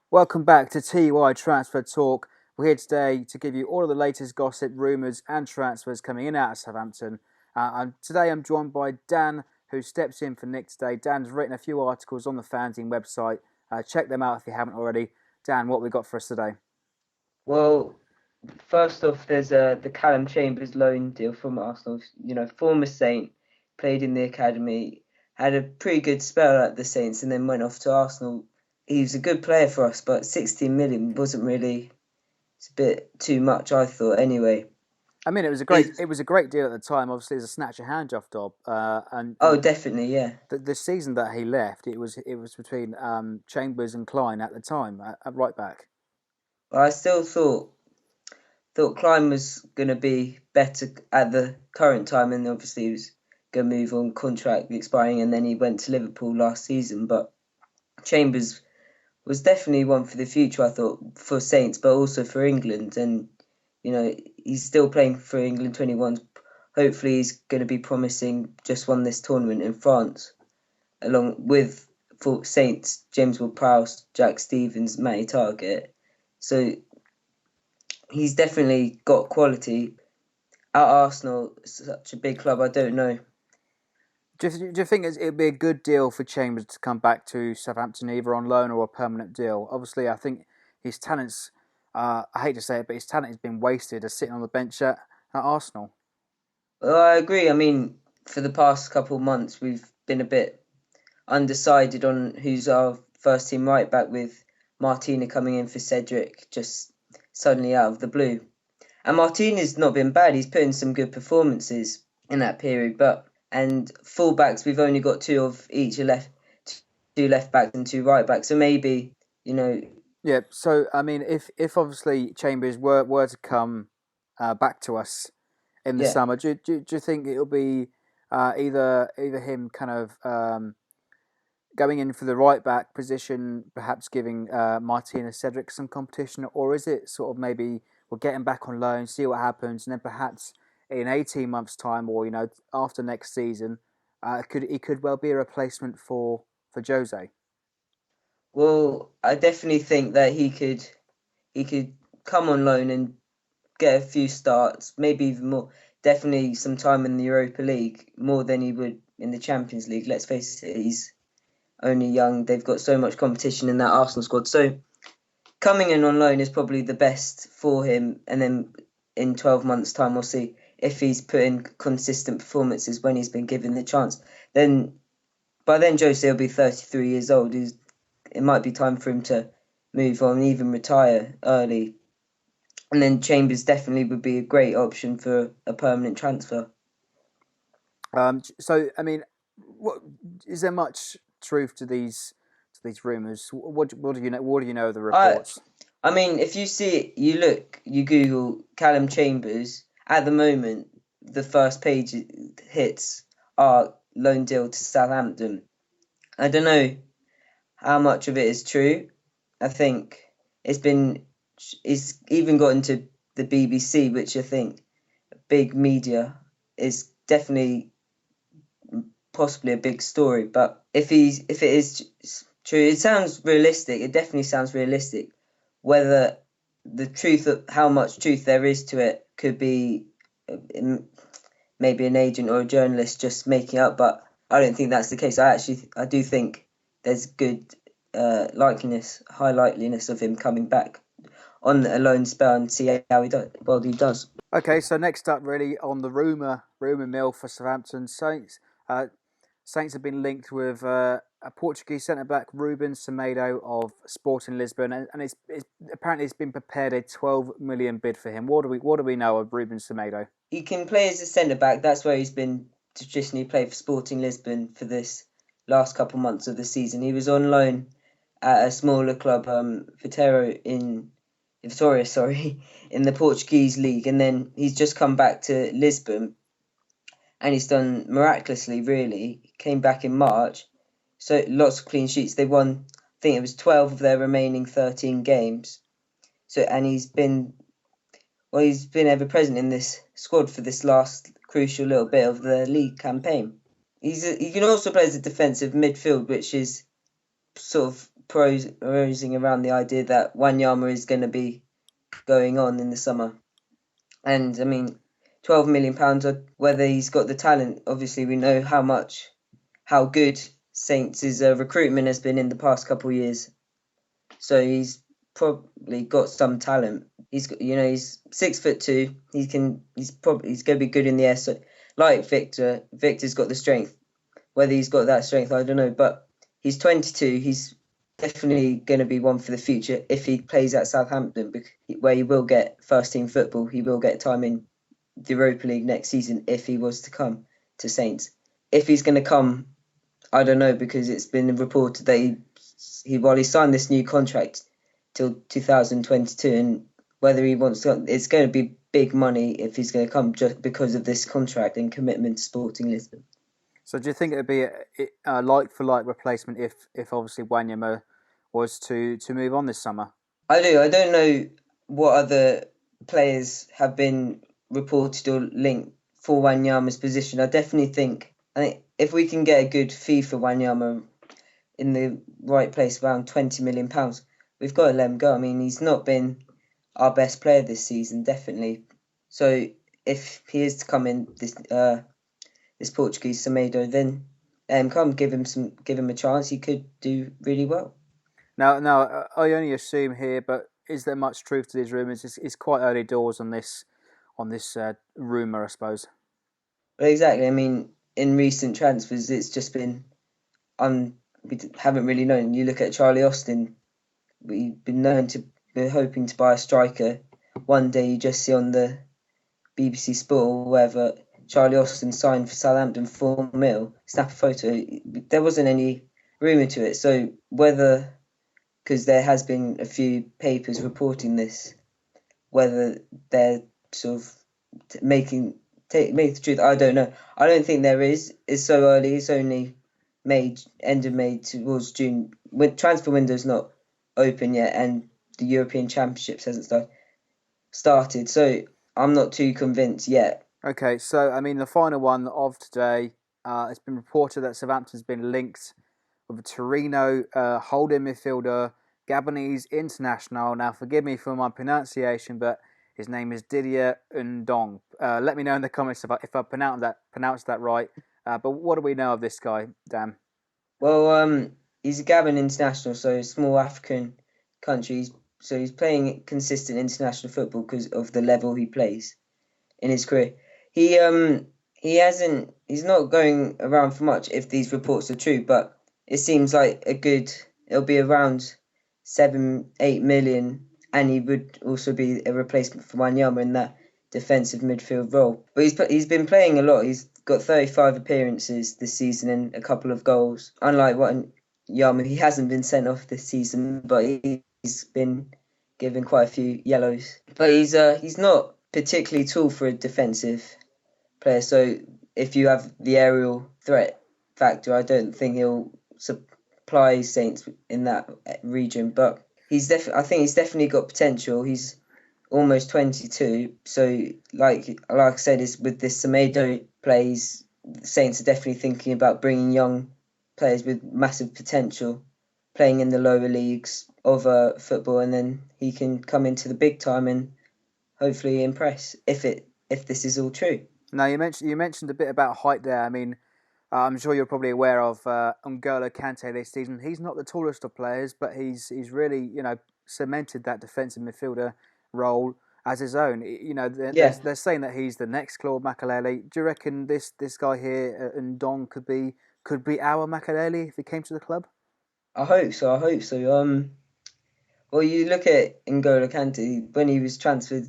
Welcome back to TUI Transfer Talk. We're here today to give you all of the latest gossip, rumours and transfers coming in out of Southampton. And today I'm joined by Dan, who steps in for Nick today. Dan's written a few articles on the Fanzine website. Check them out if you haven't already. Dan, what have we got for us today? Well, first off, there's the Calum Chambers loan deal from Arsenal. Former Saint, played in the academy, had a pretty good spell at the Saints, and then went off to Arsenal. He was a good player for us, but 16 million wasn't really. It's a bit too much, I thought. Anyway, I mean, it was a great deal at the time. Obviously, it was a snatch your hand off job, and oh, definitely, yeah. the season that he left, it was between Chambers and Klein at the time at right back. But I still thought Klein was gonna be better at the current time, and obviously he was gonna move on contract expiring, and then he went to Liverpool last season. But Chambers was definitely one for the future, I thought, for Saints, but also for England. And, he's still playing for England 21s. Hopefully he's going to be promising. Just won this tournament in France, along with, for Saints, James Ward-Prowse, Jack Stevens, Matty Target. So he's definitely got quality. At Arsenal, such a big club, I don't know. Do you think it'd be a good deal for Chambers to come back to Southampton either on loan or a permanent deal? Obviously, I think his talents, I hate to say it, but his talent has been wasted as sitting on the bench at Arsenal. Well, I agree. I mean, for the past couple of months, we've been a bit undecided on who's our first team right back, with Martina coming in for Cedric just suddenly out of the blue. And Martina's not been bad. He's put in some good performances in that period. And full-backs, we've only got two of each, two left backs and two right backs. So maybe, Yeah. So I mean, if obviously Chambers were to come back to us in the yeah. summer, do you think it'll be either him kind of going in for the right back position, perhaps giving Martinez Cedric some competition, or is it sort of maybe we'll get him back on loan, see what happens, and then perhaps in 18 months' time, or after next season, he could well be a replacement for Jose. Well, I definitely think that he could come on loan and get a few starts, maybe even more. Definitely some time in the Europa League, more than he would in the Champions League. Let's face it, he's only young. They've got so much competition in that Arsenal squad. So coming in on loan is probably the best for him. And then in 12 months' time, we'll see if he's put in consistent performances when he's been given the chance. Then by then, Jose will be 33 years old. It might be time for him to move on, even retire early. And then Chambers definitely would be a great option for a permanent transfer. So I mean, what is there much truth to these rumours? What do you know? What do you know of the I reports? I mean, if you see it, you Google Calum Chambers, at the moment, the first page hits are loan deal to Southampton. I don't know how much of it is true. I think it's even got into the BBC, which I think big media is definitely possibly a big story. But if it is true, it sounds realistic. It definitely sounds realistic. Whether the truth of how much truth there is to it could be maybe an agent or a journalist just making up, but I don't think that's the case. I do think there's good high likeliness of him coming back on a loan spell and see how he does. Okay, so next up, really on the rumor mill for Southampton Saints. Saints have been linked with a Portuguese centre back, Ruben Semedo of Sporting Lisbon, and it's apparently it's been prepared a 12 million bid for him. What do we know of Ruben Semedo? He can play as a centre back. That's where he's been traditionally played for Sporting Lisbon for this last couple months of the season. He was on loan at a smaller club, Vitoria, sorry, in the Portuguese league, and then he's just come back to Lisbon, and he's done miraculously. Really, he came back in March, so lots of clean sheets. They won, I think it was 12 of their remaining 13 games. So, and he's been ever present in this squad for this last crucial little bit of the league campaign. He can also play as a defensive midfield, which is sort of prosing around the idea that Wanyama is going to be going on in the summer. And I mean, £12 million, whether he's got the talent, obviously we know how good Saints' recruitment has been in the past couple of years. So he's probably got some talent. He's 6'2". He's going to be good in the air. So like Victor's got the strength. Whether he's got that strength, I don't know. But he's 22. He's definitely going to be one for the future if he plays at Southampton, where he will get first team football. He will get time in the Europa League next season if he was to come to Saints. If he's going to come, I don't know, because it's been reported that he signed this new contract till 2022, and whether he wants to, it's going to be big money if he's going to come just because of this contract and commitment to Sporting Lisbon. So do you think it would be a like-for-like replacement if obviously Wanyama was to move on this summer? I do. I don't know what other players have been reported or linked for Wanyama's position. I think if we can get a good fee for Wanyama in the right place, around £20 million, we've got to let him go. I mean, he's not been our best player this season, definitely. So if he is to come in this Portuguese Semedo, then give him a chance. He could do really well. Now, I only assume here, but is there much truth to these rumours? It's quite early doors on this rumour, I suppose. Well, exactly. I mean, in recent transfers, it's just been we haven't really known. You look at Charlie Austin. We've been known to be hoping to buy a striker. One day you just see on the BBC Sport or wherever Charlie Austin signed for Southampton for £4 million. Snap a photo. There wasn't any rumour to it. So because there has been a few papers reporting this, whether they're sort of make the truth, I don't know. I don't think there is. It's so early. It's only end of May towards June. When transfer window's not open yet, and the European Championships hasn't started. So I'm not too convinced yet. Okay, so I mean the final one of today. It's been reported that Southampton's been linked with a Torino holding midfielder, Gabonese international. Now, forgive me for my pronunciation, but his name is Didier Ndong. Let me know in the comments if I pronounced that right. But what do we know of this guy, Dan? Well, he's a Gabon international, so a small African country. So he's playing consistent international football because of the level he plays in his career. He's not going around for much if these reports are true, but it seems like it'll be around 7-8 million, and he would also be a replacement for Wanyama in that defensive midfield role. But he's been playing a lot. He's got 35 appearances this season and a couple of goals. Unlike Wanyama, he hasn't been sent off this season, but he's been given quite a few yellows. But he's not particularly tall for a defensive player. So if you have the aerial threat factor, I don't think he'll supply Saints in that region. But I think he's definitely got potential. He's almost 22. So like I said, is with this Semedo plays, Saints are definitely thinking about bringing young players with massive potential, playing in the lower leagues of football, and then he can come into the big time and hopefully impress if this is all true. Now you mentioned a bit about height there. I mean, I'm sure you're probably aware of N'Golo Kante this season. He's not the tallest of players, but he's really cemented that defensive midfielder role as his own. They're saying that he's the next Claude Makelele. Do you reckon this guy here, Ndong, could be our Makelele if he came to the club? I hope so. Well, you look at N'Golo Kante when he was transferred.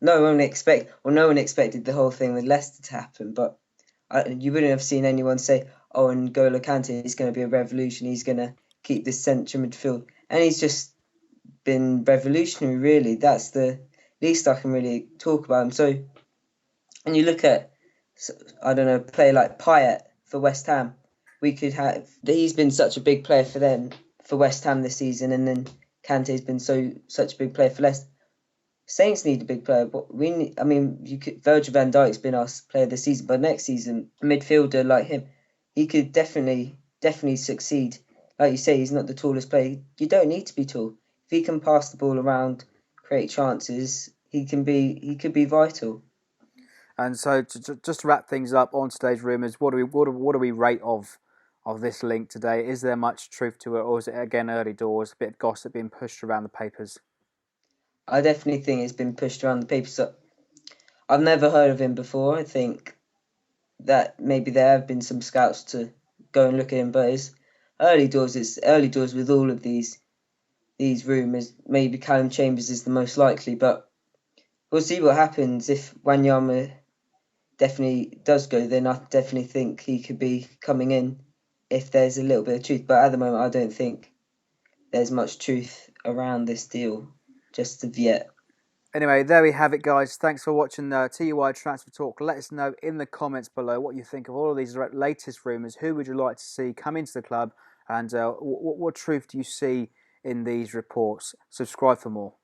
No one expected the whole thing with Leicester to happen, but you wouldn't have seen anyone say, "Oh, N'Golo Kante is going to be a revolution. He's going to keep this central midfield," and he's just been revolutionary. Really, that's the least I can really talk about him. So, and you look at, I don't know, a player like Payet for West Ham. He's been such a big player for them for West Ham this season, and then Kante's been such a big player for Leicester. Saints need a big player, but Virgil van Dijk's been our player this season, but next season, a midfielder like him, he could definitely succeed. like you say, he's not the tallest player. You don't need to be tall. If he can pass the ball around, create chances, he could be vital. And so, just to wrap things up on today's rumours, what do we rate of this link today? Is there much truth to it, or is it again early doors, a bit of gossip being pushed around the papers? I definitely think it's been pushed around the papers. So I've never heard of him before. I think that maybe there have been some scouts to go and look at him, but it's early doors. It's early doors with all of these rumours. Maybe Calum Chambers is the most likely, but we'll see what happens. If Wanyama definitely does go, then I definitely think he could be coming in if there's a little bit of truth. But at the moment, I don't think there's much truth around this deal just of yet. Anyway, there we have it, guys. Thanks for watching the TUI Transfer Talk. Let us know in the comments below what you think of all of these latest rumours. Who would you like to see come into the club? And what truth do you see in these reports? Subscribe for more.